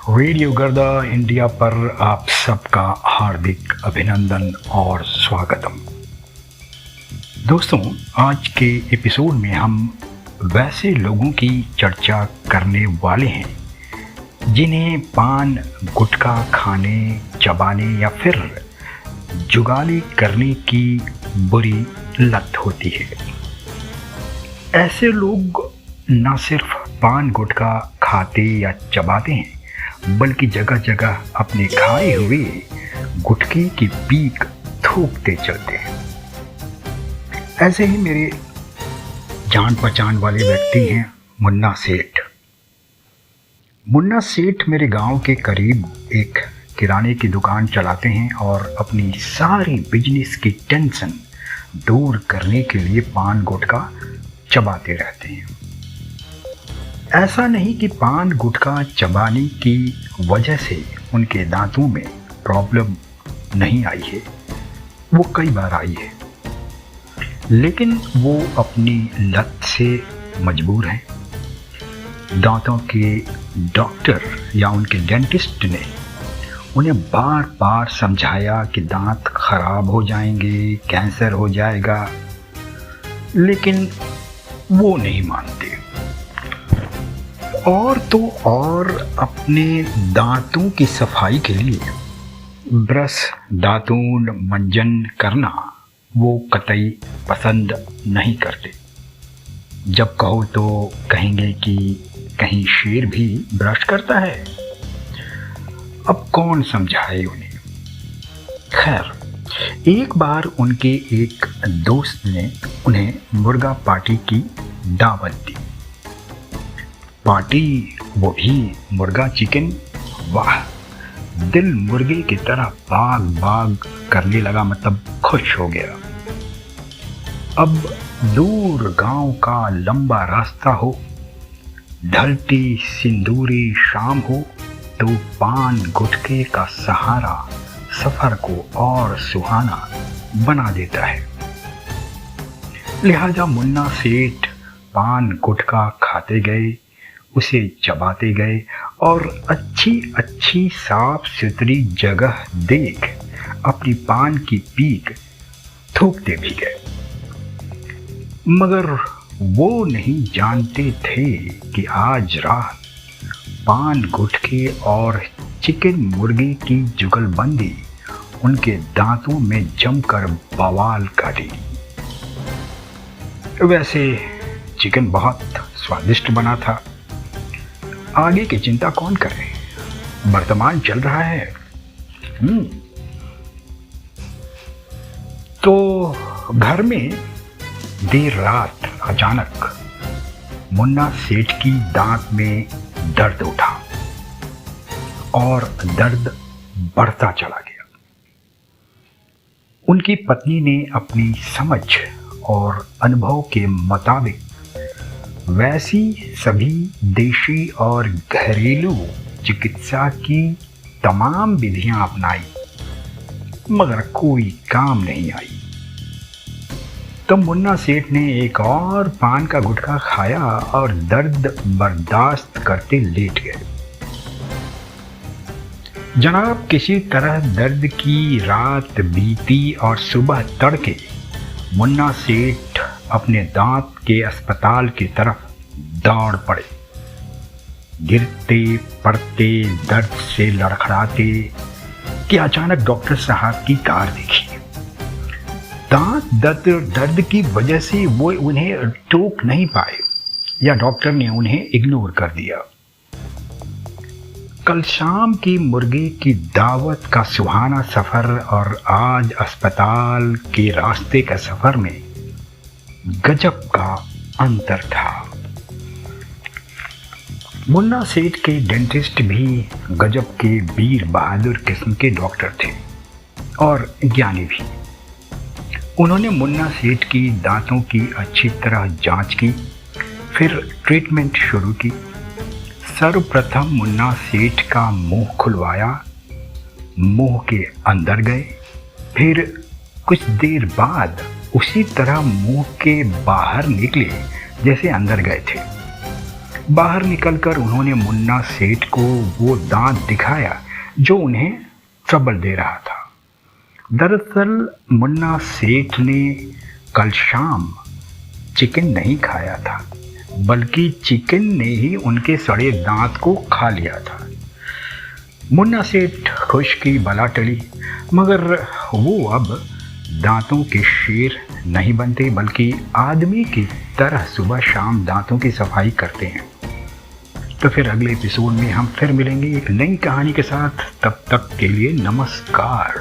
Radio गर्दा India पर आप सबका हार्दिक अभिनंदन और स्वागतम। दोस्तों, आज के एपिसोड में हम वैसे लोगों की चर्चा करने वाले हैं जिन्हें पान गुटखा खाने, चबाने या फिर जुगाली करने की बुरी लत होती है। ऐसे लोग न सिर्फ पान गुटखा खाते या चबाते हैं, बल्कि जगह जगह अपने खाए हुए गुटखे की पीक थूकते चलते हैं। ऐसे ही मेरे जान पहचान वाले व्यक्ति हैं मुन्ना सेठ। मुन्ना सेठ मेरे गांव के करीब एक किराने की दुकान चलाते हैं और अपनी सारी बिजनेस की टेंशन दूर करने के लिए पान गुटखा चबाते रहते हैं। ऐसा नहीं कि पान गुटखा चबाने की वजह से उनके दांतों में प्रॉब्लम नहीं आई है, वो कई बार आई है, लेकिन वो अपनी लत से मजबूर हैं। दांतों के डॉक्टर या उनके डेंटिस्ट ने उन्हें बार बार समझाया कि दांत खराब हो जाएंगे, कैंसर हो जाएगा, लेकिन वो नहीं मानते। और तो और अपने दांतों की सफाई के लिए ब्रश, दातून, मंजन करना वो कतई पसंद नहीं करते। जब कहो तो कहेंगे कि कहीं शेर भी ब्रश करता है। अब कौन समझाए उन्हें। खैर, एक बार उनके एक दोस्त ने उन्हें मुर्गा पार्टी की दावत दी। पार्टी, वो भी मुर्गा चिकन। वाह, दिल मुर्गे की तरह बाग बाग करने लगा, मतलब खुश हो गया। अब दूर गांव का लंबा रास्ता हो, ढलती सिंदूरी शाम हो, तो पान गुटखे का सहारा सफर को और सुहाना बना देता है। लिहाजा मुन्ना सेठ पान गुटखा खाते गए, उसे चबाते गए और अच्छी अच्छी साफ सुथरी जगह देख अपनी पान की पीक थूकते भी गए। मगर वो नहीं जानते थे कि आज रात पान गुटखे और चिकन मुर्गे की जुगलबंदी उनके दांतों में जमकर बवाल काटेगी। वैसे चिकन बहुत स्वादिष्ट बना था। आगे की चिंता कौन करे, वर्तमान चल रहा है। तो घर में देर रात अचानक मुन्ना सेठ की दांत में दर्द उठा और दर्द बढ़ता चला गया। उनकी पत्नी ने अपनी समझ और अनुभव के मुताबिक वैसी सभी देशी और घरेलू चिकित्सा की तमाम विधियां अपनाई, मगर कोई काम नहीं आई। तो मुन्ना सेठ ने एक और पान का गुटखा खाया और दर्द बर्दाश्त करते लेट गए। जनाब, किसी तरह दर्द की रात बीती और सुबह तड़के मुन्ना सेठ अपने दांत के अस्पताल की तरफ दौड़ पड़े। गिरते पड़ते, दर्द से लड़खड़ाते कि अचानक डॉक्टर साहब की कार दिखी। दांत दर्द की वजह से वो उन्हें टोक नहीं पाए या डॉक्टर ने उन्हें इग्नोर कर दिया। कल शाम की मुर्गे की दावत का सुहाना सफर और आज अस्पताल के रास्ते का सफर में गजब का अंतर था। मुन्ना सेठ के डेंटिस्ट भी गजब के वीर बहादुर किस्म के डॉक्टर थे और ज्ञानी भी। उन्होंने मुन्ना सेठ की दांतों की अच्छी तरह जांच की, फिर ट्रीटमेंट शुरू की। सर्वप्रथम मुन्ना सेठ का मुंह खुलवाया, मुंह के अंदर गए, फिर कुछ देर बाद उसी तरह मुंह के बाहर निकले जैसे अंदर गए थे। बाहर निकलकर उन्होंने मुन्ना सेठ को वो दांत दिखाया जो उन्हें ट्रबल दे रहा था। दरअसल मुन्ना सेठ ने कल शाम चिकन नहीं खाया था, बल्कि चिकन ने ही उनके सड़े दांत को खा लिया था। मुन्ना सेठ खुश की बला टली, मगर वो अब दांतों के शेर नहीं बनते, बल्कि आदमी की तरह सुबह शाम दांतों की सफाई करते हैं। तो फिर अगले एपिसोड में हम फिर मिलेंगे एक नई कहानी के साथ। तब तक के लिए नमस्कार।